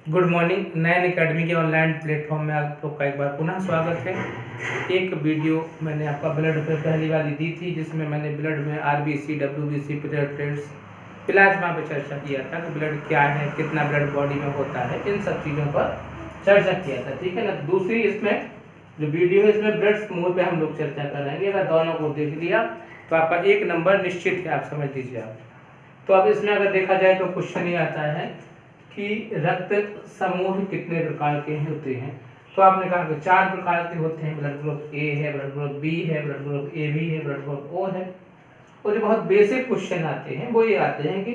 Good morning. Nayan academy के online platform में आप लोग का एक बार पुनः स्वागत है। एक वीडियो मैंने आपका ब्लड पे पहली वाली दी थी जिसमें मैंने ब्लड में आरबीसी, डब्ल्यूबीसी, प्लेटलेट्स, प्लाज्मा पे चर्चा किया था कि ब्लड क्या है, कितना ब्लड बॉडी में होता है, इन सब चीज़ों पर चर्चा किया था। ठीक है ना। दूसरी इसमें जो वीडियो है इसमें ब्लड समूह पे हम लोग चर्चा करेंगे। अगर दोनों को देख लिया तो आपका एक नंबर निश्चित है, आप समझ लीजिए आप। तो अब इसमें अगर देखा जाए तो क्वेश्चन ये आता है कि रक्त समूह कितने प्रकार के होते हैं। तो आपने कहा कि 4 प्रकार के होते हैं। ब्लड ग्रुप ए है, ब्लड ग्रुप बी है, ब्लड ग्रुप ए बी है, ब्लड ग्रुप ओ है। और जो बहुत बेसिक क्वेश्चन आते हैं वो ये आते हैं कि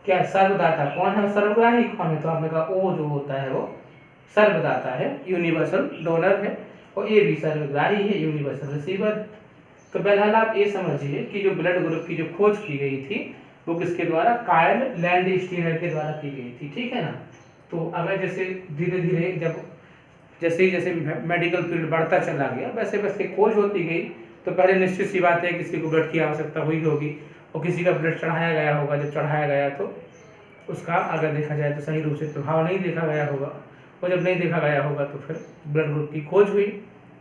क्या सर्वदाता कौन है, सर्वग्राही कौन है। तो आपने कहा ओ जो होता है वो सर्वदाता है, यूनिवर्सल डोनर है, और ए भी सर्वग्राही है, यूनिवर्सल रिसीवर। तो बहरहाल आप ये समझिए कि जो ब्लड ग्रुप की जो खोज की गई थी वो किसके द्वारा, कार्ल लैंडस्टीनर के द्वारा की गई थी। ठीक है ना। तो अगर जैसे धीरे धीरे जैसे मेडिकल फील्ड बढ़ता चला गया वैसे वैसे खोज होती गई, तो पहले निश्चित सी बात है किसी को ब्लड की आवश्यकता हुई होगी और किसी का ब्लड चढ़ाया गया होगा। जब चढ़ाया गया तो उसका अगर देखा जाए तो सही रूप से प्रभाव नहीं देखा गया होगा, और जब नहीं देखा गया होगा तो फिर ब्लड ग्रुप की खोज हुई।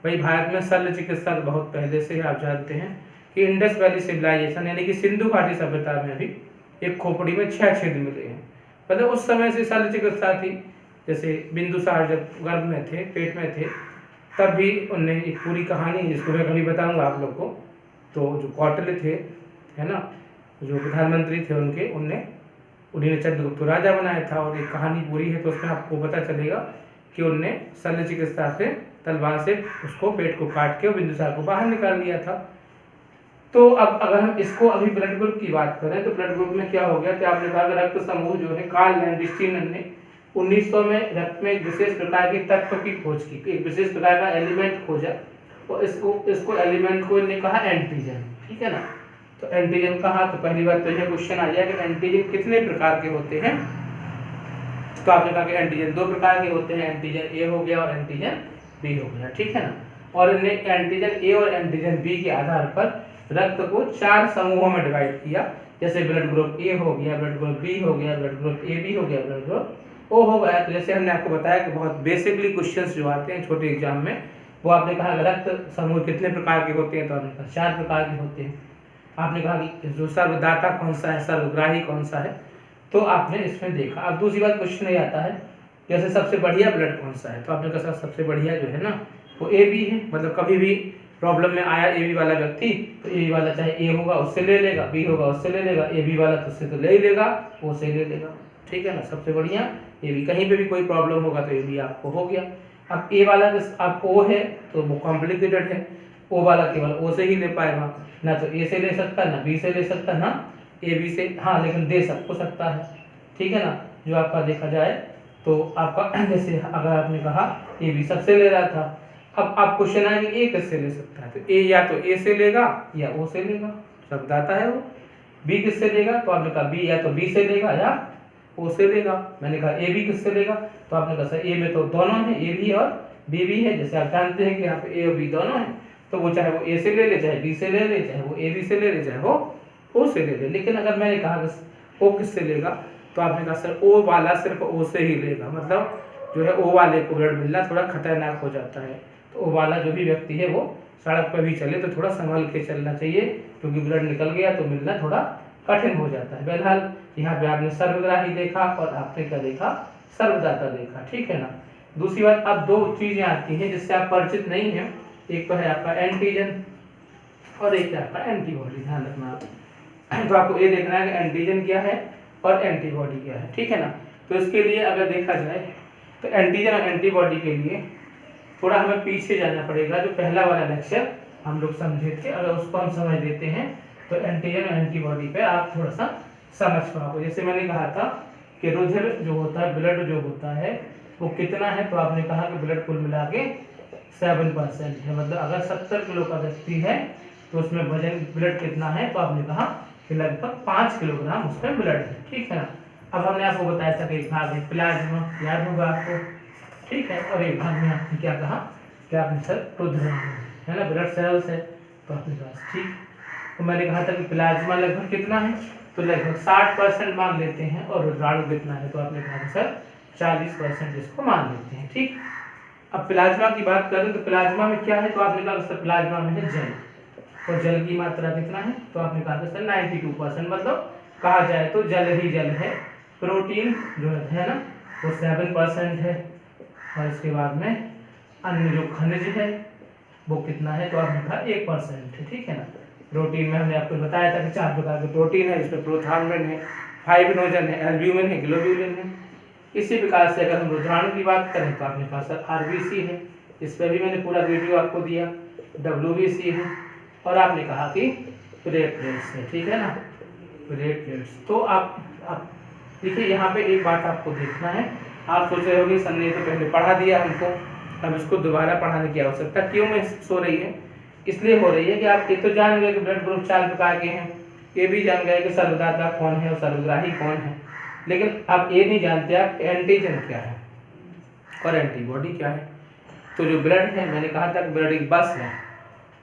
वही भारत में शल्य चिकित्सा बहुत पहले से आप जानते हैं कि इंडस वैली सिविलाइजेशन यानी कि सिंधु घाटी सभ्यता में भी एक खोपड़ी में 6 छेद मिले हैं। मतलब उस समय से शल्य चिकित्सा थी। जैसे बिंदुसार जब गर्भ में थे, पेट में थे, तब भी उनने एक पूरी कहानी जिसको मैं कभी बताऊंगा आप लोग को। तो जो कौटिल्य थे, है ना, जो प्रधानमंत्री थे उन्हें चंद्रगुप्त राजा बनाया था, और एक कहानी पूरी है तो उसमें आपको पता चलेगा कि उनने शल्य चिकित्सा से तलवार से उसको पेट को काट के बिंदुसार को बाहर निकाल लिया था। तो अब अगर हम इसको अभी ब्लड ग्रुप की बात करें तो ब्लड ग्रुप में क्या हो गया कि आपने कहा रक्त समूह जो है कार्ल लैंडस्टीनर ने 1900 में रक्त में एक विशेष प्रकार के तत्व की खोज की, एक विशेष प्रकार का एलिमेंट खोजा, और इसको एलिमेंट को इन्हें कहा एंटीजन। ठीक है ना। तो एंटीजन कहा तो पहली बात तो यह क्वेश्चन आ गया कि एंटीजन कितने प्रकार के होते हैं। तो आपने कहा कि एंटीजन 2 प्रकार के होते हैं, एंटीजन ए हो गया और एंटीजन बी हो गया। ठीक है ना। और इन्हें एंटीजन ए और एंटीजन बी के आधार पर रक्त को 4 समूहों में डिवाइड किया। जैसे ब्लड ग्रुप ए हो गया, ब्लड ग्रुप बी हो गया, ब्लड ग्रुप ए बी हो गया, ब्लड ग्रुप ओ हो गया। तो जैसे हमने आपको बताया कि बहुत बेसिकली क्वेश्चंस जो आते हैं छोटे एग्जाम में, वो आपने कहा रक्त समूह कितने प्रकार के होते हैं, तो आपने कहा 4 प्रकार के होते हैं। आपने कहा कि जो सर्वदाता कौन सा है, सर्वग्राही कौन सा है, तो आपने इसमें देखा। अब दूसरी बात क्वेश्चन ये आता है जैसे सबसे बढ़िया ब्लड कौन सा है। तो आपने कहा सबसे बढ़िया जो है ना वो ए बी है। मतलब कभी भी प्रॉब्लम में आया ए बी वाला व्यक्ति तो ए बी वाला चाहे ए होगा उससे ले लेगा, बी होगा उससे ले लेगा, ए बी वाला तो उससे तो ले ही लेगा, ओ से ले लेगा। ठीक है ना। सबसे बढ़िया ए बी। कहीं पे भी कोई प्रॉब्लम होगा तो ए बी आपको हो गया। अब ए वाला आप ओ है तो वो कॉम्प्लिकेटेड है, ओ वाला केवल ओ से ही ले पाएगा, ना तो ए से ले सकता, ना बी से ले सकता, ना ए बी से, हाँ लेकिन दे सबको सकता है। ठीक है ना। जो आपका देखा जाए तो आपका जैसे अगर आपने कहा ए बी सबसे ले रहा था, अब आप क्वेश्चन आएंगे ए किससे ले सकता है, तो ए या तो ए से लेगा या ओ से लेगा, शब्दाता है वो। बी किससे लेगा, तो आपने कहा बी या तो बी से लेगा या ओ से लेगा। मैंने कहा ए बी किससे लेगा, तो आपने कहा सर ए में तो दोनों है, ए बी और बी भी है। जैसे आप जानते हैं कि यहाँ पे ए और बी दोनों है, तो वो चाहे वो ए से ले ले, चाहे बी से ले ले, चाहे वो ए बी से ले ले, चाहे वो ओ से ले ले। लेकिन अगर मैंने कहा ओ किससे लेगा, तो आपने कहा सर ओ वाला सिर्फ ओ से ही लेगा। मतलब जो है ओ वाले को ब्लड मिलना थोड़ा खतरनाक हो जाता है। तो वो वाला जो भी व्यक्ति है वो सड़क पर भी चले तो थोड़ा संभल के चलना चाहिए, क्योंकि ब्लड निकल गया तो मिलना थोड़ा कठिन हो जाता है। बहरहाल यहाँ पे आपने सर्वग्राही देखा और आपने क्या देखा, सर्वदाता देखा। ठीक है ना। दूसरी बात, अब 2 चीजें आती हैं जिससे आप परिचित नहीं हैं। एक तो है आपका एंटीजन और एक है आपका एंटीबॉडी। ध्यान रखना आप। तो आपको ये देखना है कि एंटीजन क्या है और एंटीबॉडी क्या है। ठीक है ना। तो इसके लिए अगर देखा जाए तो एंटीजन और एंटीबॉडी के लिए थोड़ा हमें पीछे जाना पड़ेगा। जो पहला वाला लेक्चर हम लोग समझे थे, अगर उसको हम समझ लेते हैं तो एंटीजन और एंटीबॉडी पे आप थोड़ा सा समझ पाओगे। जैसे मैंने कहा था कि रुधिर जो होता है, ब्लड जो होता है वो कितना है, तो आपने कहा कि ब्लड कुल मिला के 7% है। मतलब अगर 70 किलो का व्यक्ति है तो उसमें वजन ब्लड कितना है, तो आपने कहा कि लगभग 5 किलोग्राम उसमें ब्लड है। ठीक है ना। अब हमने आपको बताया था कि एक भाग है प्लाज्मा, याद होगा आपको। ठीक है। और एक भाग में आपने क्या कहा कि आपने सर रुधिर है ना, ब्लड सेल्स है, तो आपने कहा ठीक। तो मैंने कहा था कि प्लाज्मा लगभग कितना है, तो लगभग 60% मान लेते हैं, और रुधिराणु कितना है, तो आपने कहा सर 40% इसको मान लेते हैं। ठीक, अब प्लाज्मा की बात करें तो प्लाज्मा में क्या है, तो आपने कहा सर प्लाज्मा में है जल, और जल की मात्रा कितना है, तो आपने कहा सर 92%, मतलब कहा जाए तो जल ही जल है। प्रोटीन जो है ना वो 7% है, और इसके बाद में अन्य जो खनिज है वो कितना है, तो आपने कहा 1% है। ठीक है ना, प्रोटीन में हमने आपको बताया था कि 4 प्रकार के प्रोटीन है, जिसमें प्रोथार्मिन है, फाइब्रिनोजन है, एल्ब्यूमिन है, ग्लोब्यूलिन है। इसी प्रकार से अगर हम रुधिराणु की बात करें तो आपने कहा सर आरबीसी है, इस पर भी मैंने पूरा वीडियो आपको दिया, डब्ल्यूबीसी है, और आपने कहा कि प्लेटलेट्स है। ठीक है ना, प्लेटलेट्स। तो आप देखिए यहाँ पे एक बात आपको देखना है, आप सोच रहे होंगे सर ने तो पहले पढ़ा दिया हमको, अब इसको दोबारा पढ़ाने की आवश्यकता क्यों महसूस हो रही है, इसलिए हो रही है कि आप ये तो जान गए कि ब्लड ग्रुप 4 प्रकार के हैं, ये भी जान गए कि सर्वदाता कौन है और सर्वग्राही कौन है, लेकिन आप ये नहीं जानते आप एंटीजन क्या है और एंटीबॉडी क्या है। तो जो ब्लड है, मैंने कहा था कि ब्लड एक बस है,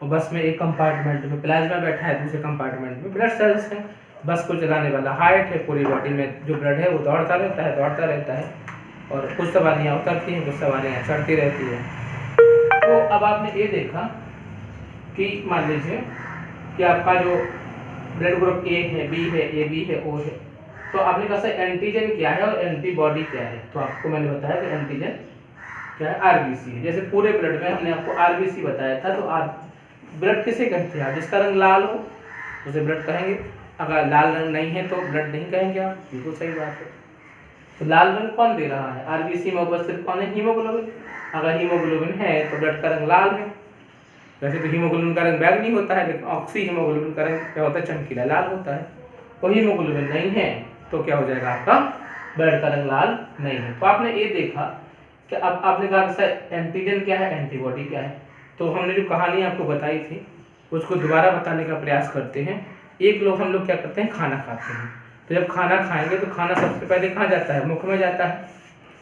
और बस में एक कंपार्टमेंट में प्लाज्मा बैठा है, दूसरे कंपार्टमेंट में ब्लड सेल्स हैं। बस को चलाने वाला हार्ट है, पूरी बॉडी में जो ब्लड है वो दौड़ता रहता है, और कुछ सवारियाँ उतरती हैं, कुछ सवारियाँ चढ़ती रहती हैं। तो अब आपने ये देखा कि मान लीजिए कि आपका जो ब्लड ग्रुप ए है, बी है, ए बी है, ओ है, तो आपने कहा सर एंटीजन क्या है और एंटीबॉडी क्या है, तो आपको मैंने बताया कि एंटीजन क्या है, आरबीसी है। जैसे पूरे ब्लड में हमने आपको आरबीसी बताया था, तो ब्लड किसे कहते हैं आप, जिसका रंग लाल हो उसे ब्लड कहेंगे, अगर लाल रंग नहीं है तो ब्लड नहीं कहेंगे आप, बिल्कुल सही बात है। तो लाल रंग कौन दे रहा है, आरबीसी में उपस्थित कौन है, हीमोग्लोबिन। अगर हीमोग्लोबिन है तो ब्लड का रंग लाल है। वैसे तो हीमोग्लोबिन का रंग बैंगनी होता है, लेकिन ऑक्सी हीमोग्लोबिन का रंग क्या होता है, चमकीला लाल होता है। तो हीमोग्लोबिन नहीं है तो क्या हो जाएगा, आपका ब्लड का रंग लाल नहीं है। तो आपने ये देखा कि अब आपने कहा सर एंटीजन क्या है, एंटीबॉडी क्या है। तो हमने जो कहानी आपको बताई थी उसको दोबारा बताने का प्रयास करते हैं। एक लोग हम लोग क्या करते हैं, खाना खाते हैं, तो जब खाना खाएंगे तो खाना सबसे पहले कहाँ जाता है, मुख में जाता है,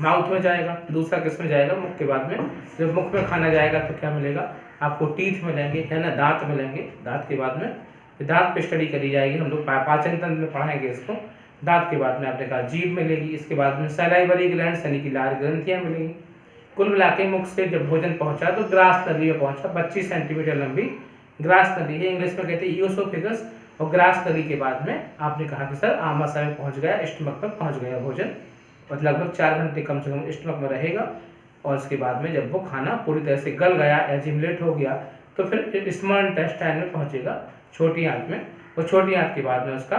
माउथ में जाएगा, दूसरा किस में जाएगा, मुख के बाद में। जब मुख में खाना जाएगा तो क्या मिलेगा आपको, टीथ मिलेंगे, है ना, दांत मिलेंगे। दांत के बाद में दांत पे स्टडी करी जाएगी, हम लोग पाचन तंत्र में पढ़ाएंगे इसको। दांत के बाद में आपने कहा जीभ मिलेगी, इसके बाद में सलाइवरी ग्लैंड्स यानी कि लार ग्रंथियाँ मिलेंगी। कुल मिला के मुख से जब भोजन पहुंचा तो ग्रास नली में पहुंचा, 25 सेंटीमीटर लंबी ग्रास नली है, इंग्लिश में कहते हैं ईओसोफेगस। और ग्रास नली के बाद में आपने कहा कि सर आमाशय में पहुंच गया, स्टमक में पहुंच गया भोजन, और लगभग 4 घंटे कम से कम स्टमक में रहेगा। और उसके बाद में जब वो खाना पूरी तरह से गल गया, एजिमुलेट हो गया, तो फिर स्मॉल इंटेस्टाइन में पहुंचेगा, छोटी आंत में, और छोटी आंत के बाद में उसका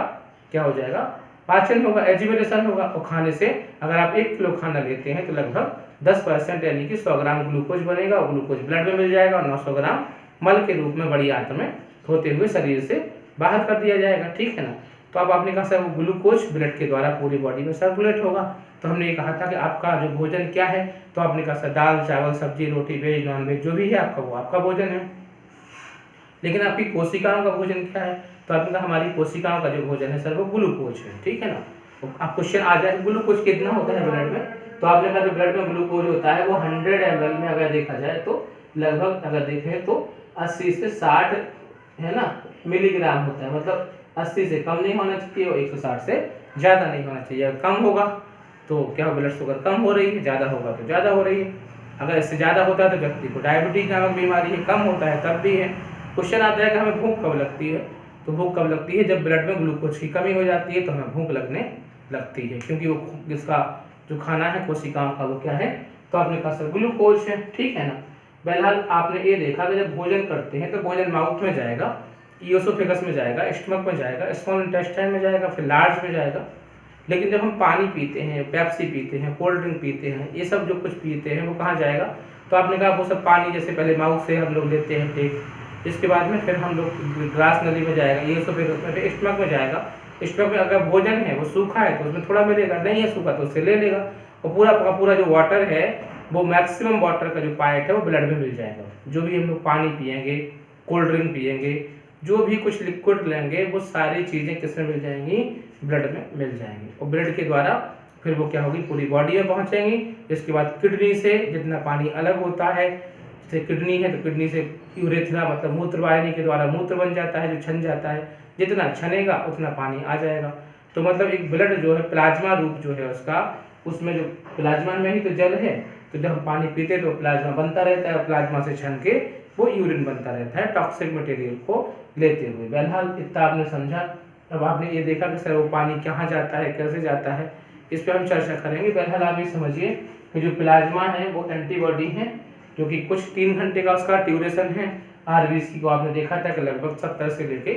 क्या हो जाएगा, पाचन होगा, एजिमुलेशन होगा। और खाने से अगर आप 1 किलो खाना लेते हैं तो लगभग 10% यानी कि 100 ग्राम ग्लूकोज बनेगा, और ग्लूकोज ब्लड में मिल जाएगा, और 900 ग्राम मल के रूप में बड़ी आंत में होते हुए शरीर से बाहर कर दिया जाएगा। ठीक है ना, तो अब आपने कहा सर वो ग्लूकोज ब्लड के द्वारा पूरी बॉडी में सर्कुलेट होगा। तो हमने ये कहा था कि आपका जो भोजन क्या है, तो आपने कहा सर दाल चावल सब्जी रोटी वेज नॉन वेज जो भी है आपका वो आपका भोजन है। लेकिन आपकी कोशिकाओं का भोजन क्या है, तो आपने कहा हमारी कोशिकाओं का जो भोजन है सर वो ग्लूकोज है। ठीक है ना, तो आप क्वेश्चन आ जाए ग्लूकोज कितना होता है ब्लड में, तो आपने कहा जो ब्लड में ग्लूकोज होता है वो 100 ml में अगर देखा जाए तो लगभग अगर देखें तो 80 से 60 है ना मिलीग्राम होता है, मतलब 80 से कम नहीं होना चाहिए और 160 से ज़्यादा नहीं होना चाहिए। अगर कम होगा तो क्या हो, ब्लड शुगर कम हो रही है, ज़्यादा होगा तो ज़्यादा हो रही है। अगर इससे ज़्यादा होता है तो व्यक्ति को डायबिटीज नामक बीमारी है, कम होता है तब भी है। क्वेश्चन आता है कि हमें भूख कब लगती है, तो भूख कब लगती है, जब ब्लड में ग्लूकोज की कमी हो जाती है तो हमें भूख लगने लगती है, क्योंकि वो जिसका जो खाना है कोशिकाओं का वो क्या है, तो आपने कहा सर ग्लूकोज है। ठीक है ना, बहरहाल आपने ये देखा कि जब भोजन करते हैं तो भोजन माउथ में जाएगा, ईओसोफेगस में जाएगा, स्टमक में जाएगा, स्मॉल इंटेस्टाइन में जाएगा, फिर लार्ज में जाएगा। लेकिन जब हम पानी पीते हैं, पेप्सी पीते हैं, कोल्ड ड्रिंक पीते हैं, ये सब जो कुछ पीते हैं वो कहाँ जाएगा, तो आपने कहा वो सब पानी जैसे पहले माउथ से हम लोग लेते हैं टेक, इसके बाद में फिर हम लोग ग्रास नली में जाएगा, ईओसोफेगस में, फिर स्टमक में जाएगा। स्टमक में अगर भोजन है वो सूखा है तो उसमें थोड़ा मिलेगा, नहीं है सूखा तो उससे ले लेगा, और पूरा का पूरा जो वाटर है वो मैक्सिमम वाटर का जो पार्ट है वो ब्लड में मिल जाएगा। जो भी हम लोग पानी पियेंगे, कोल्ड ड्रिंक पियेंगे, जो भी कुछ लिक्विड लेंगे वो सारी चीज़ें किस में मिल जाएंगी, ब्लड में मिल जाएंगी, और ब्लड के द्वारा फिर वो क्या होगी, पूरी बॉडी में पहुंचेंगी। इसके बाद किडनी से जितना पानी अलग होता है, जैसे किडनी है तो किडनी से यूरेथ्रा मतलब मूत्र वाहिनी के द्वारा मूत्र बन जाता है, जो छन जाता है, जितना छनेगा उतना पानी आ जाएगा। तो मतलब एक ब्लड जो है प्लाज्मा रूप जो है उसका उसमें जो प्लाज्मा में ही तो जल है, तो जब हम पानी पीते तो प्लाज्मा बनता रहता है, प्लाज्मा से छन के वो यूरिन बनता रहता है टॉक्सिक मटेरियल को लेते हुए। बहरहाल इतना आपने समझा। अब आपने ये देखा कि सर वो पानी कहाँ जाता है, कैसे जाता है, इस पर हम चर्चा करेंगे। बहरहाल आप ये समझिए कि जो प्लाज्मा है वो एंटीबॉडी है, जो कि कुछ 3 घंटे का उसका ड्यूरेशन है। आरबीसी को आपने देखा था कि लगभग 70 से लेके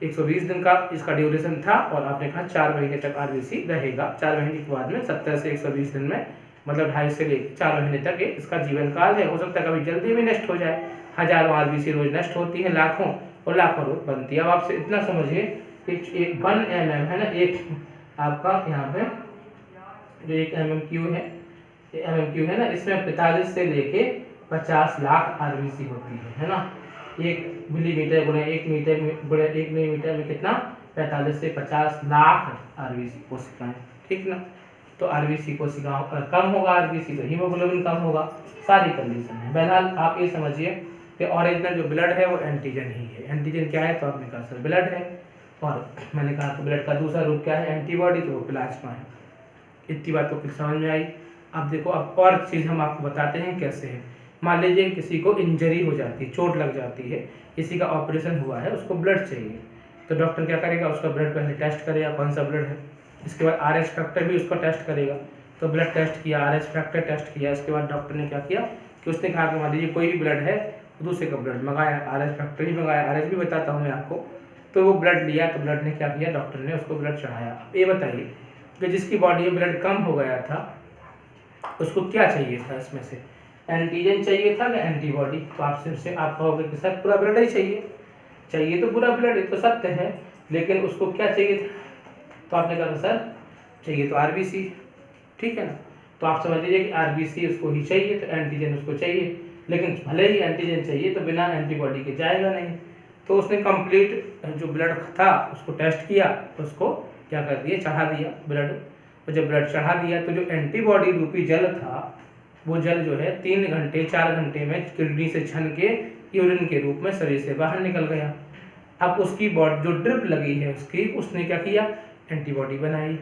120 दिन का इसका ड्यूरेशन था, और आपने कहा 4 महीने तक आरबीसी रहेगा। 4 महीने के बाद में 70 से 120 दिन में, मतलब 2.5 से लेकर 4 महीने तक इसका जीवन काल है। हो सकता है कभी जल्दी भी नष्ट हो जाए। हजारों आरबीसी रोज नष्ट होती है, लाखों और लाखों रोज बनती है। अब आपसे इतना समझिए कि 1 mm है ना, एक आपका यहाँ पे जो 1 mmQ है ना, इसमें 45 से लेके 50 लाख आरबीसी होती है ना। 1 मिलीमीटर गुणे 1 मीटर गुणे 1 मिलीमीटर में कितना, 45 से 50 लाख आरबीसी कोशिकाएं, ठीक ना। तो आरबीसी कोशिकाओं कम होगा आरबीसी तो हीमोग्लोबिन कम होगा, सारी कंडीशन है। बहरहाल आप ये समझिए कि ओरिजिनल जो ब्लड है वो एंटीजन ही है। एंटीजन क्या है, तो आपने कहा सर ब्लड है, और मैंने कहा कि ब्लड का दूसरा रूप क्या है, एंटीबॉडी, तो वो प्लाज्मा है। इतनी बात तो फिर समझ में आई। अब देखो, अब और चीज़ हम आपको बताते हैं कैसे है। मान लीजिए किसी को इंजरी हो जाती है, चोट लग जाती है, किसी का ऑपरेशन हुआ है, उसको ब्लड चाहिए, तो डॉक्टर क्या करेगा, उसका ब्लड पहले टेस्ट करेगा कौन सा ब्लड है, इसके बाद आरएच फैक्टर भी उसको टेस्ट करेगा। तो ब्लड टेस्ट किया, आरएच फैक्टर टेस्ट किया, इसके बाद डॉक्टर ने क्या किया कि उसने कहा कि मान लीजिए कोई भी ब्लड है, दूसरे का ब्लड मंगाया, आरएच फैक्टर ही मंगाया, आरएच भी बताता हूँ मैं आपको। तो वो ब्लड लिया, तो ब्लड ने क्या किया, डॉक्टर ने उसको ब्लड चढ़ाया। अब ये बताइए कि जिसकी बॉडी में ब्लड कम हो गया था उसको क्या चाहिए था, इसमें से एंटीजन चाहिए था या एंटीबॉडी। तो आप सिर्फ से आप कहोगे कि सर पूरा ब्लड ही चाहिए तो पूरा ब्लड, ये तो सत्य है, लेकिन उसको क्या चाहिए था, तो आपने कहा सर चाहिए तो आरबीसी, ठीक है ना। तो आप समझ लीजिए कि आरबीसी उसको ही चाहिए, तो एंटीजन उसको चाहिए, लेकिन भले ही एंटीजन चाहिए तो बिना एंटीबॉडी के जाएगा नहीं। तो उसने कंप्लीट जो ब्लड था उसको टेस्ट किया, उसको क्या कर दिया, चढ़ा दिया ब्लड। और जब ब्लड चढ़ा दिया तो जो एंटीबॉडी रूपी जल था, वो जल जो है 3 घंटे 4 घंटे में किडनी से छन के यूरिन के रूप में शरीर से बाहर निकल गया। अब उसकी बॉडी जो ड्रिप लगी है उसकी, उसने क्या किया, एंटीबॉडी बनाई।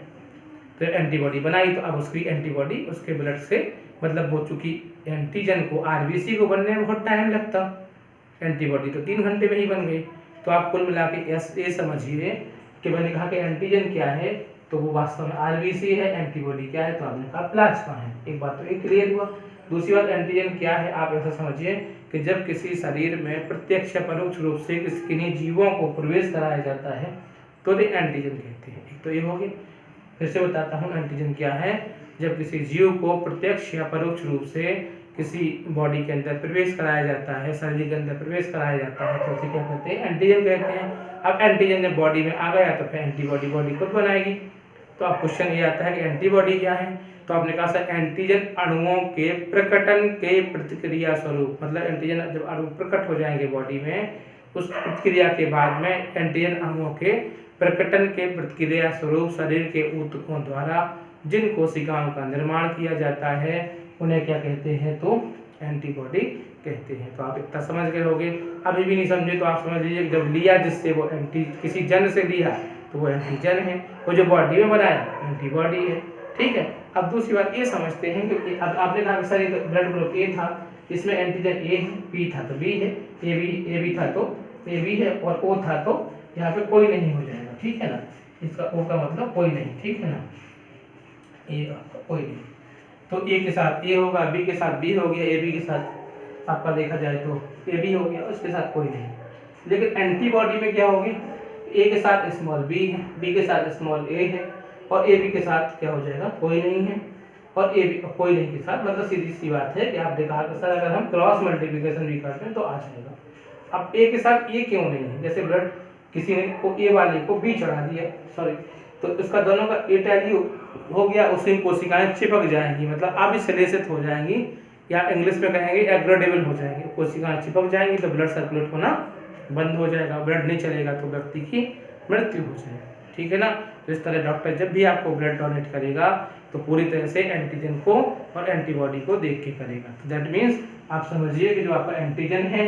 तो एंटीबॉडी बनाई तो अब उसकी एंटीबॉडी उसके ब्लड से, मतलब वो चूंकि एंटीजन को आरबीसी को बनने में बहुत टाइम लगता, एंटीबॉडी तो 3 घंटे में ही बन गई। तो आप कुल मिला के ये समझिए कि मैंने कहा कि एंटीजन क्या है, तो वो वास्तव में आरबीसी है, एंटीबॉडी क्या है, तो आपने कहा प्लाज्मा है। एक बात तो ये क्लियर हुआ। दूसरी बात, एंटीजन क्या है, आप ऐसा समझिए कि जब किसी शरीर में प्रत्यक्ष या परोक्ष रूप से किन्हीं जीवों को प्रवेश कराया जाता है तो ये एंटीजन कहते हैं। एक तो ये हो गया। फिर से बताता हूँ एंटीजन क्या है, जब किसी जीव को प्रत्यक्ष या परोक्ष रूप से किसी बॉडी के अंदर प्रवेश कराया जाता है, शरीर के अंदर प्रवेश कराया जाता है, तो उसे क्या कहते हैं, एंटीजन कहते हैं। अब एंटीजन जब बॉडी में आ गया तो फिर एंटीबॉडी बॉडी खुद बनाएगी। तो अब क्वेश्चन ये आता है कि एंटीबॉडी क्या है, तो आपने कहा सर एंटीजन अणुओं के प्रकटन के प्रतिक्रिया स्वरूप, मतलब एंटीजन जब अणु प्रकट हो जाएंगे बॉडी में, उस प्रतिक्रिया के बाद में एंटीजन अणुओं के प्रकटन के प्रतिक्रिया स्वरूप शरीर के ऊतकों द्वारा जिन कोशिकाओं का निर्माण किया जाता है उन्हें क्या कहते हैं, तो एंटीबॉडी कहते हैं। तो आप इतना समझ गए होंगे। अभी भी नहीं समझे तो आप समझ लीजिए जब लिया जिससे वो किसी जन से लिया तो वो एंटीजन है, वो जो बॉडी में बनाया एंटीबॉडी है, ठीक है। अब दूसरी बात ये समझते हैं कि अब आपने कहा सर ये ब्लड ग्रुप ए था, इसमें एंटीजन ए है, बी था तो बी है, ए बी था तो ए बी है, और ओ था तो यहाँ पे कोई नहीं हो जाएगा, ठीक है ना। इसका ओ का मतलब कोई नहीं, ठीक है ना, ए आपका कोई नहीं। तो ए के साथ ए होगा, बी के साथ बी हो गया, ए बी के साथ आपका देखा जाए तो ए बी हो गया, उसके साथ कोई नहीं। लेकिन एंटीबॉडी में क्या होगी, ए के साथ स्मॉल बी है, बी के साथ स्मॉल ए है, और ए बी के साथ क्या हो जाएगा, कोई नहीं है, और ए बी कोई नहीं के साथ, मतलब सीधी सी बात है कि आपने कहा कि सर अगर हम क्रॉस मल्टीप्लिकेशन भी करते हैं तो आ जाएगा। अब ए के साथ ए क्यों नहीं है, जैसे ब्लड किसी ने को ए वाले को बी चढ़ा दिया, सॉरी, तो उसका दोनों का ए टैली हो गया, उसकी कोशिकाएं चिपक जाएंगी, मतलब अभिश्लेषित हो जाएंगी, या इंग्लिश में कहेंगे एग्रेडेबल हो जाएंगे। कोशिकाएं चिपक जाएंगी तो ब्लड सर्कुलेट होना बंद हो जाएगा, ब्लड नहीं चलेगा तो व्यक्ति की मृत्यु हो जाएगी, ठीक है ना। तो इस तरह डॉक्टर जब भी आपको ब्लड डोनेट करेगा तो पूरी तरह से एंटीजन को और एंटीबॉडी को देख के करेगा। तो दैट मीन्स आप समझिए कि जो आपका एंटीजन है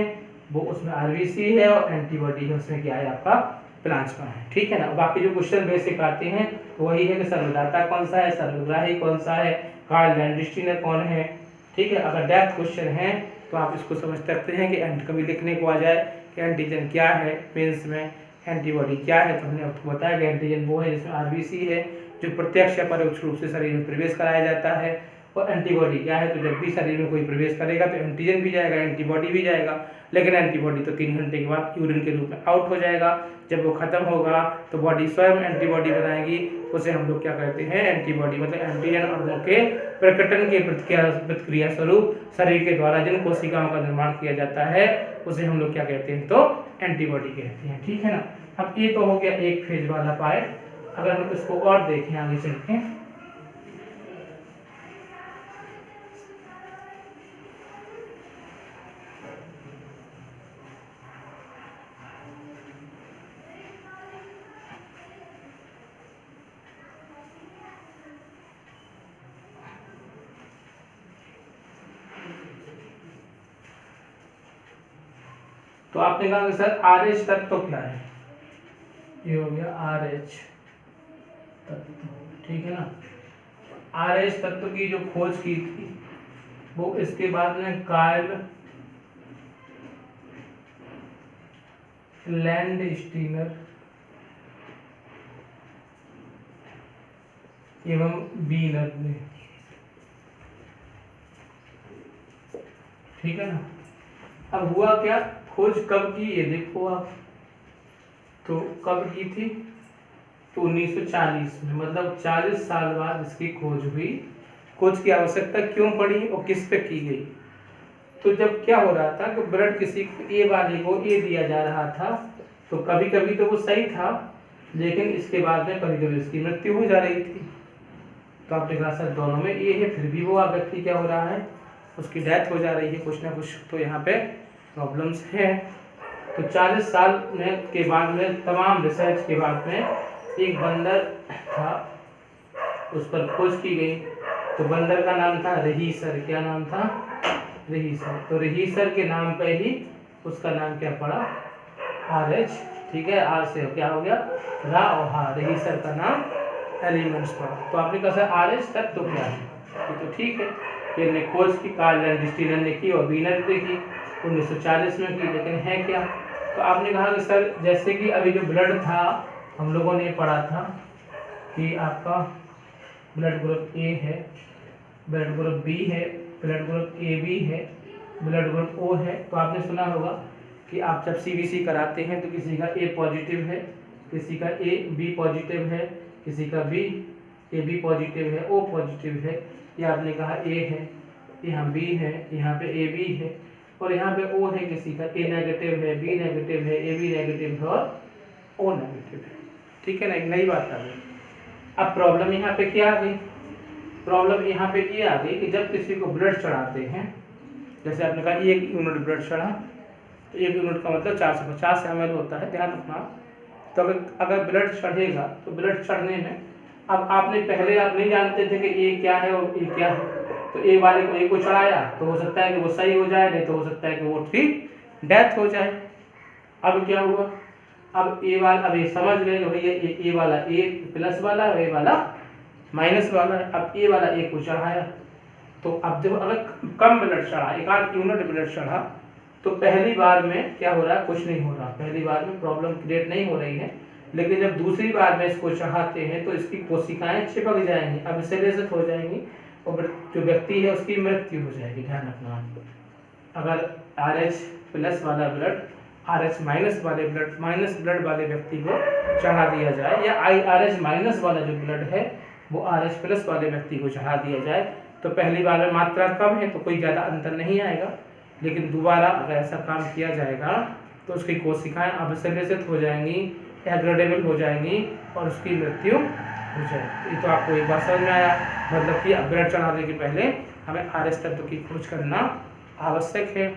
वो उसमें आरबीसी है, और एंटीबॉडी है उसमें क्या है, आपका प्लाज्मा है, ठीक है ना। बाकी जो क्वेश्चन बेसिक आते हैं तो वही है कि सर्वदाता कौन सा है, सर्वग्राही कौन सा है, कार्ल लैंडस्टीनर कौन है। ठीक है, अगर डेप्थ क्वेश्चन है तो आप इसको समझ सकते हैं कि कभी लिखने को आ जाए कि एंटीजन क्या है, मेंस में एंटीबॉडी क्या है। तो हमने आपको बताया कि एंटीजन वो है जिसमें आरबीसी है जो प्रत्यक्ष या परोक्ष रूप से शरीर में प्रवेश कराया जाता है, और एंटीबॉडी क्या है, तो जब भी शरीर में कोई प्रवेश करेगा तो एंटीजन भी जाएगा, एंटीबॉडी भी जाएगा, लेकिन एंटीबॉडी तो 3 घंटे के बाद यूरिन के रूप में आउट हो जाएगा। जब वो खत्म होगा तो बॉडी स्वयं एंटीबॉडी बनाएगी, उसे हम लोग क्या कहते हैं, एंटीबॉडी। मतलब एंटीजन अणुओं के प्रकटन के प्रतिक्रिया स्वरूप शरीर के द्वारा जिन कोशिकाओं का निर्माण किया जाता है उसे हम लोग क्या कहते हैं, तो एंटीबॉडी कहते हैं। ठीक है ना। अब ये तो हो गया एक फेज वाला पार्ट। अगर हम इसको और देखें आगे चल के, तो आपने कहा कि सर RH तत्व क्या है, ये हो गया RH तत्व। ठीक है ना। RH तत्व की जो खोज की थी वो इसके बाद में कार्ल लैंडस्टीनर एवं वीनर ने। ठीक है ना। अब हुआ क्या, खोज कब की ये देखो आप, तो कब की थी, तो 1940 में, मतलब 40 साल बाद इसकी खोज हुई। खोज की आवश्यकता क्यों पड़ी और किस पे की गई, तो जब क्या हो रहा था कि ब्लड किसी ए वाले को ए दिया जा रहा था, तो कभी कभी तो वो सही था, लेकिन इसके बाद में कभी कभी उसकी मृत्यु हो जा रही थी। तो आपने कहा सर दोनों में ए है, फिर भी वो व्यक्ति क्या हो रहा है, उसकी डेथ हो जा रही है, कुछ ना कुछ तो यहाँ पे प्रॉब्लम्स है। तो 40 साल में के बाद में तमाम रिसर्च के बाद में एक बंदर था, उस पर खोज की गई। तो बंदर का नाम था रहीसर। क्या नाम था, रहीसर। तो रहीसर के नाम पे ही उसका नाम क्या पड़ा, RH। ठीक है, आर से क्या हो गया, रा और हा, रहीसर का नाम एलिमेंट्स पड़ा। तो आपने कहा सर RH तत्व तो क्या है, ये तो ठीक है, ये खोज की कार्ल लैंडस्टीनर ने की और वीनर ने की 1940 में की, लेकिन है क्या। तो आपने कहा कि सर जैसे कि अभी जो ब्लड था हम लोगों ने पढ़ा था कि आपका ब्लड ग्रुप ए है, ब्लड ग्रुप बी है, ब्लड ग्रुप AB है, ब्लड ग्रुप O है। तो आपने सुना होगा कि आप जब CBC कराते हैं तो किसी का A पॉजिटिव है, किसी का AB पॉजिटिव है, किसी का AB पॉजिटिव है, O पॉजिटिव है। ये आपने कहा A है, यहाँ B है, यहाँ पे AB है, और यहाँ पे O है, किसी का A नेगेटिव है, B नेगेटिव है, AB नेगेटिव है और O नेगेटिव है। ठीक है ना, एक नई बात आ गई। अब प्रॉब्लम यहाँ पे क्या आ गई, प्रॉब्लम यहाँ पे ये आ गई कि जब किसी को ब्लड चढ़ाते हैं, जैसे आपने कहा 1 यूनिट ब्लड चढ़ा, तो 1 यूनिट का मतलब 450 ml होता है, ध्यान रखना। तो अगर ब्लड चढ़ेगा तो ब्लड चढ़ने में, अब आपने पहले आप नहीं जानते थे कि ये क्या है और ये क्या है, तो ए वाले को ए को चढ़ाया तो हो सकता है कि वो सही हो जाए, नहीं तो हो सकता है कि वो ठीक डेथ हो जाए। अब क्या हुआ, अब ए वाला, अब ये समझ गए कि भैया ए वाला ए प्लस वाला है, ए वाला माइनस वाला है। अब ए वाला ए को चढ़ाया, तो अब देखो अगर कम ब्लड चढ़ा, 1 यूनिट ब्लड चढ़ा, तो पहली बार में क्या हो रहा है, कुछ नहीं हो रहा, पहली बार में प्रॉब्लम क्रिएट नहीं हो रही है। लेकिन जब दूसरी बार में इसको चढ़ाते हैं तो इसकी कोशिकाएं चिपक जाएंगी, अब विसर्जित हो जाएंगी, और जो व्यक्ति है उसकी मृत्यु हो जाएगी। ध्यान रखना, अगर RH प्लस वाला ब्लड RH माइनस वाले ब्लड वाले व्यक्ति को चढ़ा दिया जाए, या RH माइनस वाला जो ब्लड है वो RH प्लस वाले व्यक्ति को चढ़ा दिया जाए, तो पहली बार में मात्रा कम है तो कोई ज़्यादा अंतर नहीं आएगा, लेकिन दोबारा अगर ऐसा काम किया जाएगा तो उसकी कोशिकाएं अभिसंरचित हो जाएंगी, एग्रेडेबल हो जाएंगी और उसकी मृत्यु हो जाएगी। ये तो आपको एक बार समझ में आया, मतलब कि ब्लड चढ़ाने के पहले हमें RH तत्व की खोज करना आवश्यक है।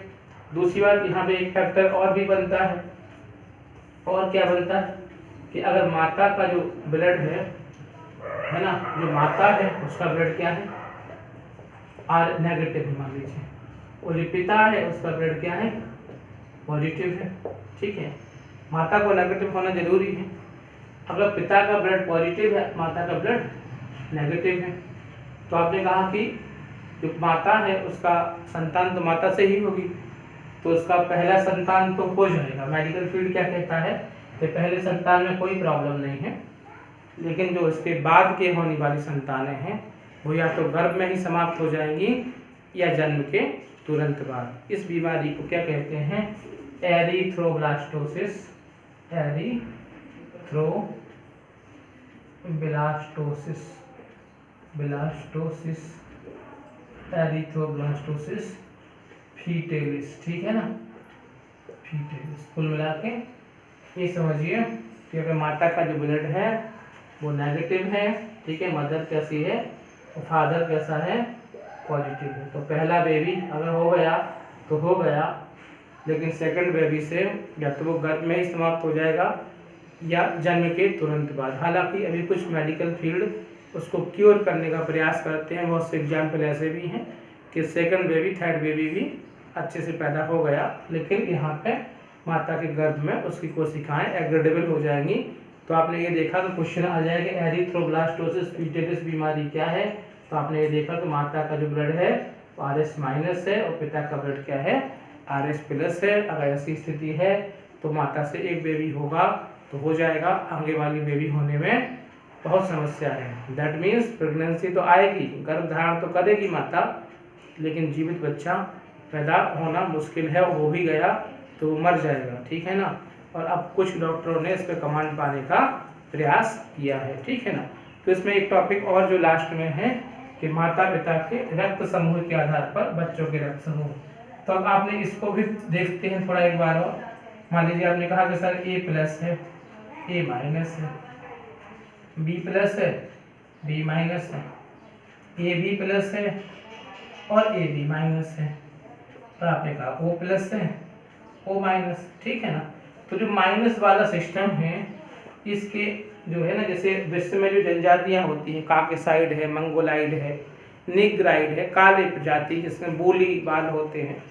दूसरी बात, यहाँ पे एक फैक्टर और भी बनता है, और क्या बनता है कि अगर माता का जो ब्लड है ना, जो माता है उसका ब्लड क्या है, R नेगेटिव मान लीजिए, और जो पिता है उसका ब्लड क्या है, पॉजिटिव है। ठीक है, माता को नेगेटिव होना जरूरी है। अगर पिता का ब्लड पॉजिटिव है, माता का ब्लड नेगेटिव है, तो आपने कहा कि जो माता है उसका संतान तो माता से ही होगी, तो उसका पहला संतान तो हो जाएगा। मेडिकल फील्ड क्या कहता है कि पहले संतान में कोई प्रॉब्लम नहीं है, लेकिन जो इसके बाद के होने वाली संतानें हैं वो या तो गर्भ में ही समाप्त हो जाएंगी या जन्म के तुरंत बाद। इस बीमारी को क्या कहते हैं? एरिथ्रोब्लास्टोसिस। एरिथ्रोब्लास्टोसिस फीटेलिस, ठीक है ना, फीटेलिस। कुल मिला के ये समझिए कि अगर माता का जो ब्लड है वो नेगेटिव है, ठीक है, मदर कैसी है और फादर कैसा है, पॉजिटिव है, तो पहला बेबी अगर हो गया तो हो गया, लेकिन सेकंड बेबी से या तो वो गर्भ में ही समाप्त हो जाएगा या जन्म के तुरंत बाद। हालांकि अभी कुछ मेडिकल फील्ड उसको क्योर करने का प्रयास करते हैं। बहुत से एग्जाम्पल ऐसे भी हैं कि सेकंड बेबी, थर्ड बेबी भी अच्छे से पैदा हो गया, लेकिन यहाँ पे माता के गर्भ में उसकी कोशिकाएं एग्रेडेबल हो जाएंगी। तो आपने ये देखा तो क्वेश्चन आ जाएगा एरिथ्रोब्लास्टोसिस फीटेलिस बीमारी क्या है, तो आपने ये देखा कि माता का जो ब्लड है वो RS माइनस है और पिता का ब्लड क्या है, RS प्लस है। अगर ऐसी स्थिति है तो माता से एक बेबी होगा तो हो जाएगा, आगे वाली बेबी होने में बहुत समस्या है। दैट मीन्स प्रेगनेंसी तो आएगी, गर्भधारण तो करेगी माता, लेकिन जीवित बच्चा पैदा होना मुश्किल है, वो भी गया तो वो मर जाएगा, ठीक है ना। और अब कुछ डॉक्टरों ने इस पर कमांड पाने का प्रयास किया है, ठीक है ना। तो इसमें एक टॉपिक और जो लास्ट में है कि माता पिता के रक्त समूह के आधार पर बच्चों के रक्त समूह। तो अब आपने इसको भी देखते हैं थोड़ा एक बार और। मान लीजिए आपने कहा कि सर A प्लस है, A माइनस है, B प्लस है, B माइनस है, AB प्लस है और AB माइनस है, तो आपने कहा O प्लस है, O माइनस, ठीक है ना। तो जो माइनस वाला सिस्टम है इसके जो है ना, जैसे विश्व में जो जनजातियां होती हैं, काकेसाइड है, मंगोलाइड है, निग्राइड है, काले प्रजाति जिसमें बोली बाल होते हैं,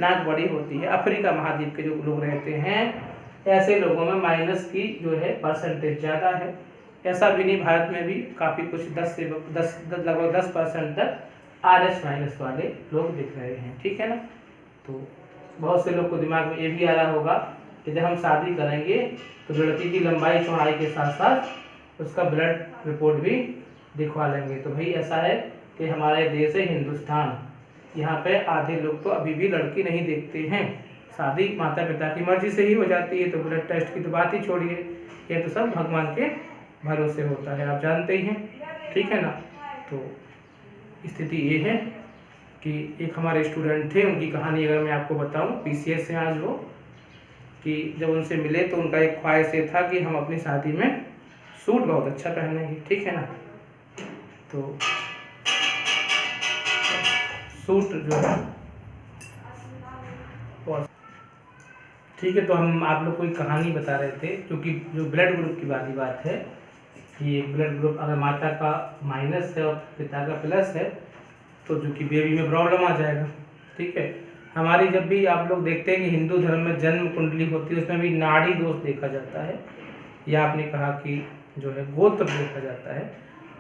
नाक बड़ी होती है, अफ्रीका महाद्वीप के जो लोग रहते हैं, ऐसे लोगों में माइनस की जो है परसेंटेज ज़्यादा है। ऐसा भी नहीं, भारत में भी काफ़ी कुछ 10 लगभग 10% तक RS माइनस वाले लोग दिख रहे हैं, ठीक है ना। तो बहुत से लोग को दिमाग में ये भी आ रहा होगा कि जब हम शादी करेंगे तो लड़की की लंबाई चौड़ाई के साथ साथ उसका ब्लड रिपोर्ट भी दिखवा लेंगे। तो भाई ऐसा है कि हमारे देश है हिंदुस्तान, यहाँ पे आधे लोग तो अभी भी लड़की नहीं देखते हैं, शादी माता पिता की मर्जी से ही हो जाती है, तो ब्लड टेस्ट की तो बात ही छोड़िए, ये तो सब भगवान के भरोसे होता है, आप जानते ही हैं, ठीक है ना। तो स्थिति ये है कि एक हमारे स्टूडेंट थे, उनकी कहानी अगर मैं आपको बताऊं, PCS से आज वो, कि जब उनसे मिले तो उनका एक ख्वाहिश ये था कि हम अपनी शादी में सूट बहुत अच्छा पहनेंगे, ठीक है ना। तो सूट जो है, ठीक है, तो हम आप लोग को एक कहानी बता रहे थे, क्योंकि जो ब्लड ग्रुप की वाली बात है कि ब्लड ग्रुप अगर माता का माइनस है और पिता का प्लस है तो जो कि बेबी में प्रॉब्लम आ जाएगा, ठीक है। हमारी जब भी आप लोग देखते हैं कि हिंदू धर्म में जन्म कुंडली होती है, उसमें भी नाड़ी दोष देखा जाता है, या आपने कहा कि जो है गोत्र देखा जाता है,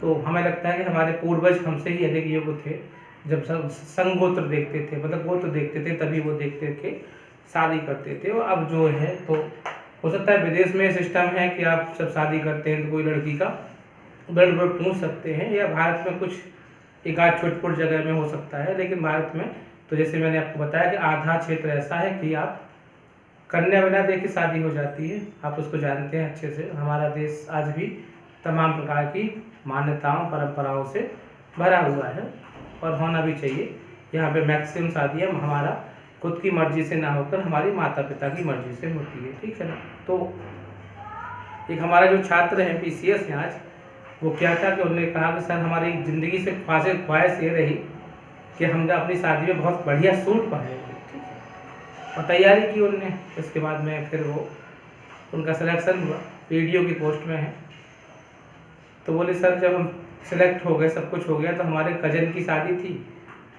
तो हमें लगता है कि हमारे पूर्वज हमसे ही अधिक योग्य थे जब सब संगोत्र देखते थे, मतलब गोत्र देखते थे, तभी वो देखते थे, शादी करते थे। और अब जो है तो हो सकता है विदेश में सिस्टम है कि आप जब शादी करते हैं तो कोई लड़की का ब्लड ग्रुप पूछ सकते हैं, या भारत में कुछ एक आध छोटी जगह में हो सकता है, लेकिन भारत में तो जैसे मैंने आपको बताया कि आधा क्षेत्र ऐसा है कि आप कन्या बिना देखे शादी हो जाती है, आप उसको जानते हैं अच्छे से। हमारा देश आज भी तमाम प्रकार की मान्यताओं परंपराओं से भरा हुआ है और होना भी चाहिए। यहाँ पे मैक्सिमम शादियाँ हमारा खुद की मर्जी से ना होकर हमारी माता पिता की मर्जी से होती है, ठीक है ना। तो एक हमारा जो छात्र हैं PCS हैं आज, वो क्या था कि उन्होंने कहा कि सर हमारी ज़िंदगी से ख्वाहिश ये रही कि हम अपनी शादी में बहुत बढ़िया सूट पहनेंगे, और तैयारी की उनने। इसके बाद में फिर वो उनका सिलेक्शन हुआ, PDO की पोस्ट में है। तो बोले सर जब हम सिलेक्ट हो गए, सब कुछ हो गया, तो हमारे कज़न की शादी थी,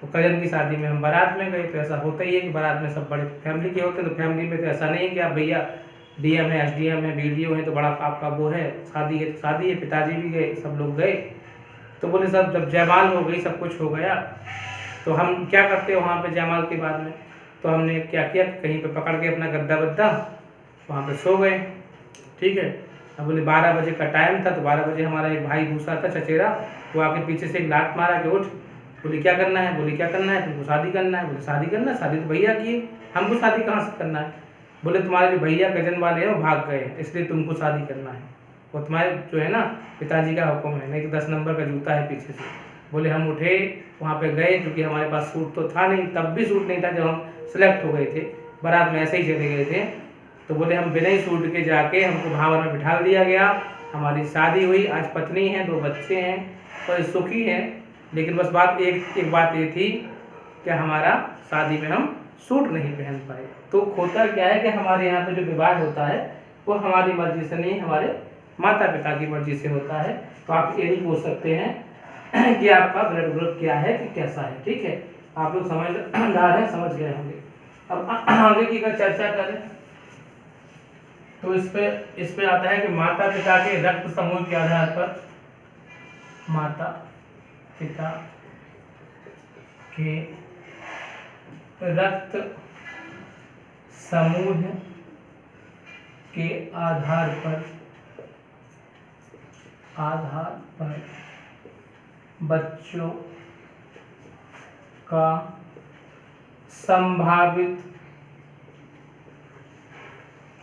तो कज़न की शादी में हम बारात में गए। तो ऐसा होता ही है कि बारात में सब बड़े फैमिली के होते हैं, तो फैमिली में तो ऐसा नहीं है कि आप भैया DM है, SDM है, BDO है, तो बड़ा आपका वो है, शादी है तो शादी है, पिताजी भी गए, सब लोग गए। तो बोले सब जब जयमाल हो गई, सब कुछ हो गया, तो हम क्या करते हैं वहाँ पे जयमाल के बाद में, तो हमने क्या किया, कहीं पे पकड़ के अपना गद्दा बद्दा वहाँ पे सो गए। ठीक है। अब बोले 12 बजे का टाइम था, तो 12 बजे हमारा एक भाई दूसरा था चचेरा, वो आके पीछे से एक लात मारा कि उठ। बोले क्या करना है, बोले क्या करना है, तुमको शादी करना है। बोले शादी करना है, शादी तो भैया की है, हमको शादी कहाँ से करना है। बोले तुम्हारे जो भैया कजन वाले हैं वो भाग गए, इसलिए तुमको शादी करना है, और तुम्हारे जो है ना पिताजी का हुक्म है, नहीं तो 10 नंबर का जूता है पीछे से। बोले हम उठे, वहाँ पे गए, क्योंकि हमारे पास सूट तो था नहीं, तब भी सूट नहीं था जब हम सेलेक्ट हो गए थे, बारात में ऐसे ही चले गए थे। तो बोले हम बिना ही सूट के जाके, हमको भावर में बिठा दिया गया, हमारी शादी हुई, आज पत्नी है, 2 बच्चे हैं और सुखी हैं। लेकिन बस बात एक बात ये थी कि हमारा शादी में हम सूट नहीं पहन पाए। तो होता क्या है कि हमारे यहाँ पे जो विवाह होता है वो हमारी मर्जी से नहीं, हमारे माता पिता की मर्जी से होता है। तो आप ये नहीं पूछ सकते हैं कि आपका ब्लड ग्रुप क्या है कि कैसा है। ठीक है, आप लोग समझदार हैं, समझ गए होंगे। अब आगे की अगर चर्चा करें तो इस पे आता है कि माता पिता के रक्त समूह के आधार पर, माता पिता के रक्त समूह के आधार पर बच्चों का संभावित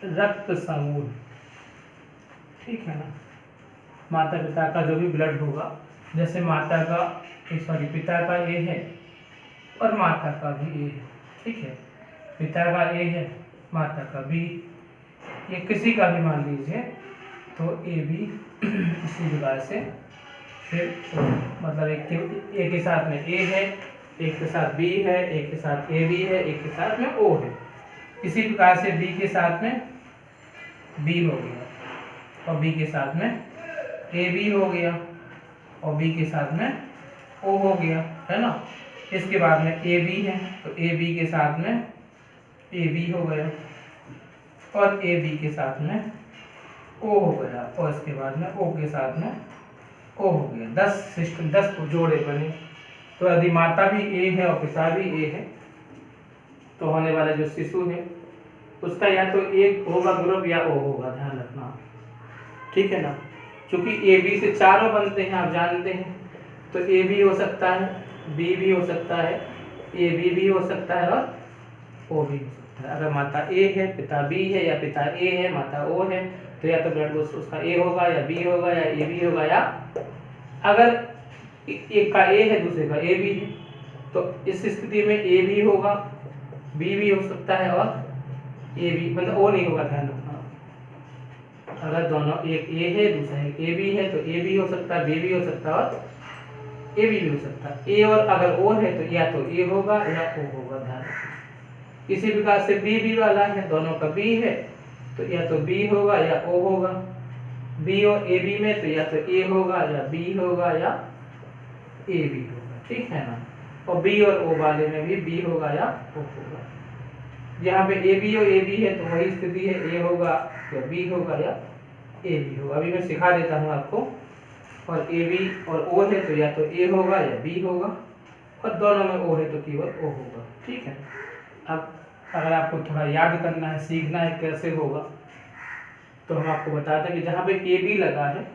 रक्त समूह, ठीक है ना, माता पिता का जो भी ब्लड होगा, जैसे माता का पिता का ए है और माता का भी ए है। ठीक है, पिता का ए है, माता का बी, ये किसी का भी मान लीजिए, तो ए बी इसी प्रकार से फिर मतलब एक के साथ में ए है, एक के साथ बी है, एक के साथ ए बी है, एक के साथ में ओ है। इसी प्रकार से बी के साथ में बी हो गया और बी के साथ में ए बी हो गया और बी के साथ में ओ हो गया, है ना। इसके बाद में ए बी है तो ए बी के साथ में ए बी हो गया और ए बी के साथ में ओ हो गया और इसके बाद में ओ के साथ में ओ हो गया। 10 जोड़े बने। तो यदि माता भी ए है और पिता भी ए है तो होने वाला जो शिशु है उसका या तो एक होगा ग्रुप या ओ होगा, ध्यान रखना, ठीक है ना। क्योंकि ए बी से चारों बनते हैं, आप जानते हैं, तो ए भी हो सकता है, बी भी हो सकता है, ए बी भी हो सकता है और ओ भी हो सकता है। अगर माता ए है, पिता बी है, या पिता ए है, माता ओ है, तो या तो ब्लड ग्रुप उसका ए होगा या बी होगा या ए बी होगा, या अगर एक का ए है दूसरे का ए बी है तो इस स्थिति में ए भी होगा, बी भी हो सकता है और ए बी, मतलब ओ नहीं होगा, ध्यान रखना। अगर दोनों एक ए है दूसरा एक ए बी है तो ए भी हो सकता है, बी भी हो सकता है और ए भी हो सकता है। ए और अगर ओ है तो या तो ए होगा या ओ होगा, ध्यान रखना। इसी प्रकार से बी भी वाला है, दोनों का बी है तो या तो बी होगा या ओ होगा। बी और ए बी में तो या तो ए होगा या बी होगा या ए बी होगा, ठीक है ना। और बी और ओ वाले में भी बी होगा या ओ होगा। यहाँ पे ए बी और ए बी है तो वही स्थिति है, ए होगा या बी होगा या ए बी होगा। अभी मैं सिखा देता हूँ आपको। और ए बी और ओ है तो या तो ए होगा या बी होगा और दोनों में ओ है तो केवल ओ होगा, ठीक है। अब अगर आपको थोड़ा याद करना है, सीखना है कैसे होगा, तो हम आपको बताते हैं कि जहाँ पे ए बी लगा है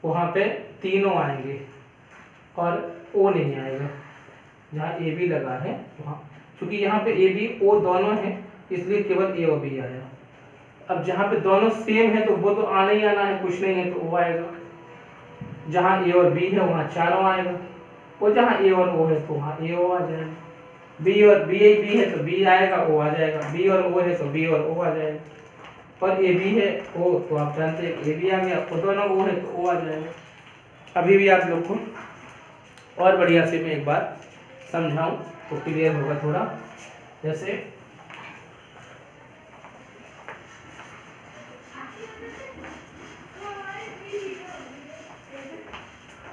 वहाँ पे तीनों आएंगे और ओ नहीं आएगा। जहाँ ए बी लगा है वहाँ, क्योंकि यहाँ पे ए बी ओ दोनों है इसलिए केवल ए और बी आया। अब जहाँ पे दोनों सेम है तो वो तो आना ही आना है, कुछ नहीं है तो ओ आएगा। जहाँ ए और बी है वहाँ चारों आएगा, और जहाँ ए और ओ है तो वहाँ ए ओ आ जाएगा। बी और बी है तो बी आएगा, ओ आ जाएगा। बी और ओ है तो बी और ओ आ जाएगा। और ए बी है ओ तो आप जानते हैं ए बी आ गया, और दोनों ओ है तो ओ आ जाएगा। अभी भी आप लोग को और बढ़िया से मैं एक बार समझाऊं तो क्लियर होगा थोड़ा। जैसे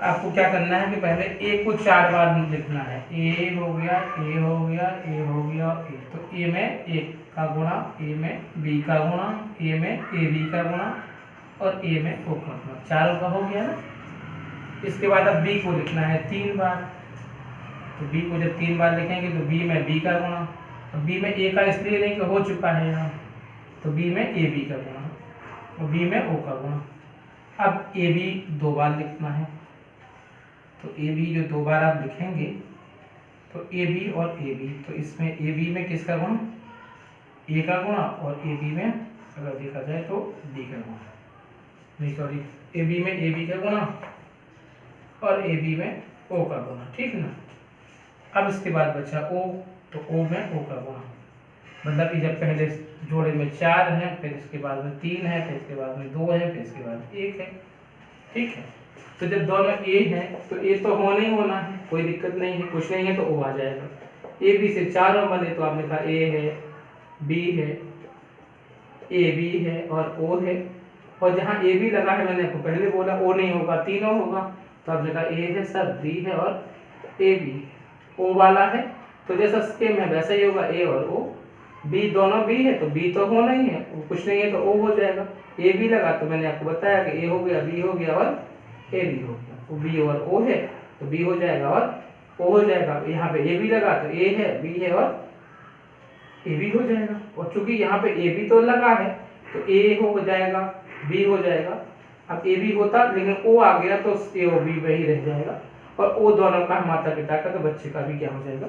आपको क्या करना है कि पहले ए को 4 बार लिखना है। ए हो गया, ए हो गया, ए हो गया, ए। तो ए में 1 का गुणा, ए में बी का गुणा, ए में ए बी का गुणा और ए में ओ का गुणा, चारों का हो गया ना। इसके बाद अब बी को लिखना है 3 बार। तो बी को जब 3 बार लिखेंगे तो बी में बी का गुणा, अब बी में ए का इसलिए नहीं कि हो चुका है यहाँ, तो बी में ए बी का गुणा और बी में ओ का गुणा। अब ए बी 2 बार लिखना है। तो ए बी जो 2 बार आप लिखेंगे तो ए बी और ए बी, तो इसमें ए बी में किसका गुणा, ए का गुणा और ए बी में अगर देखा जाए तो बी का गुणा, नहीं सॉरी, ए बी में ए बी का गुणा और ए बी में ओ का गुणा, ठीक ना। अब इसके बाद बचा ओ, तो ओ में ओ का गुणा, मतलब कि जब पहले जोड़े में 4 है, फिर इसके बाद में 3 है, फिर इसके बाद में 2 है, फिर इसके बाद 1 है, ठीक है। तो जब दोनों ए हैं तो ए तो होना ही होना है, कोई दिक्कत नहीं है, कुछ नहीं है तो ओ आ जाएगा। ए बी से चारों बने तो आपने कहा ए है, बी है, ए बी है और ओ है। और जहाँ ए बी लगा है मैंने आपको पहले बोला ओ नहीं होगा, तीनों होगा, तो आपने कहा ए है सर, बी है और ए बी। ओ वाला है तो जैसा सेम है वैसा ही होगा, ए और ओ। बी दोनों बी है तो बी तो होना ही है, कुछ नहीं है तो ओ हो जाएगा। ए बी लगा तो मैंने आपको बताया कि ए हो गया, बी हो गया और ए बी हो गया। तो बी और ओ है तो बी हो जाएगा और ओ हो जाएगा। यहाँ पे ए बी लगा तो ए है, बी है और ए बी हो जाएगा। और चूंकि यहाँ पे ए बी तो लगा है तो ए हो जाएगा, बी हो जाएगा। अब ए बी होता लेकिन ओ आ गया तो ए ओ बी वही रह जाएगा और ओ दोनों का माता पिता का, तो बच्चे का भी क्या हो जाएगा,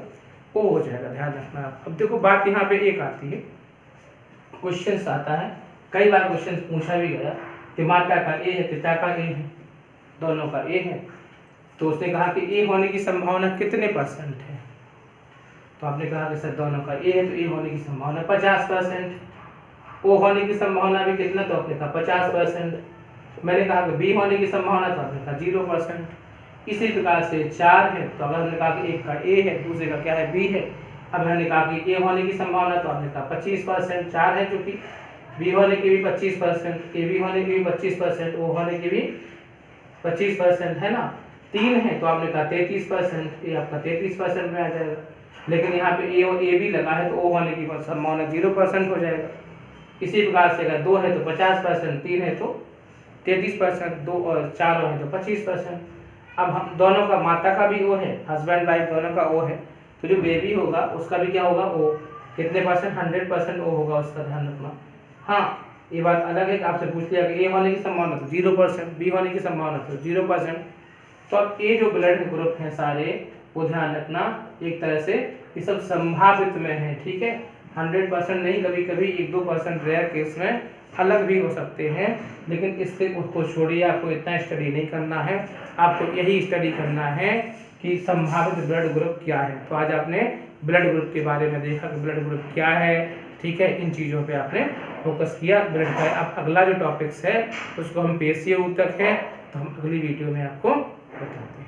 ओ हो जाएगा। ध्यान रखना। अब देखो बात यहाँ पे एक आती है, क्वेश्चन आता है, कई बार क्वेश्चन पूछा भी गया कि माता का ए है, पिता का ए है, दोनों का ए है, तो उसने कहा कि ए होने की संभावना कितने % है। तो आपने कहा कि सर दोनों का ए है तो ए होने की संभावना 50%। ओ होने की संभावना भी कितना, तो आपने कहा 50%। मैंने कहा कि बी होने की संभावना, तो आपने कहा 0%। इसी प्रकार से 4 है तो अगर हमने कहा कि एक का ए है, दूसरे का क्या है, बी है। अब मैंने कहा कि ए होने की संभावना, तो आपने कहा 25%, 4 है चूंकि, बी होने की भी 25%, ए बी होने की भी 25%, ओ होने की भी 25% है ना। 3 है तो आपने कहा 33%, ये आपका 33% में आ जाएगा। लेकिन यहाँ पे ए और ए बी लगा है तो ओ होने की संभावना 0% हो जाएगा। इसी प्रकार से अगर 2 है तो 50%, 3 है तो 33%, 2 और 4 है तो 25%। अब हम दोनों का, माता का भी ओ है, हस्बैंड वाइफ दोनों का ओ है, तो जो बेबी होगा उसका भी क्या होगा, ओ। कितने %? 100% ओ होगा, उसका ध्यान रखना। हाँ, ये बात अलग है कि आपसे पूछ लिया कि ए होने की संभावना तो 0%, बी होने की संभावना तो 0%। तो अब ये जो ब्लड ग्रुप हैं सारे, वो ध्यान रखना एक तरह से ये सब संभावित में है, ठीक है। 100% नहीं, कभी कभी 1-2% रेयर केस में अलग भी हो सकते हैं, लेकिन इससे उसको छोड़िए, आपको इतना स्टडी नहीं करना है। आपको यही स्टडी करना है कि संभावित ब्लड ग्रुप क्या है। तो आज आपने ब्लड ग्रुप के बारे में देखा कि ब्लड ग्रुप क्या है, ठीक है। इन चीज़ों पे आपने फोकस किया ब्लड का। अब अगला जो टॉपिक्स है उसको हम पेशियों तक है, तो हम अगली वीडियो में आपको बताते हैं।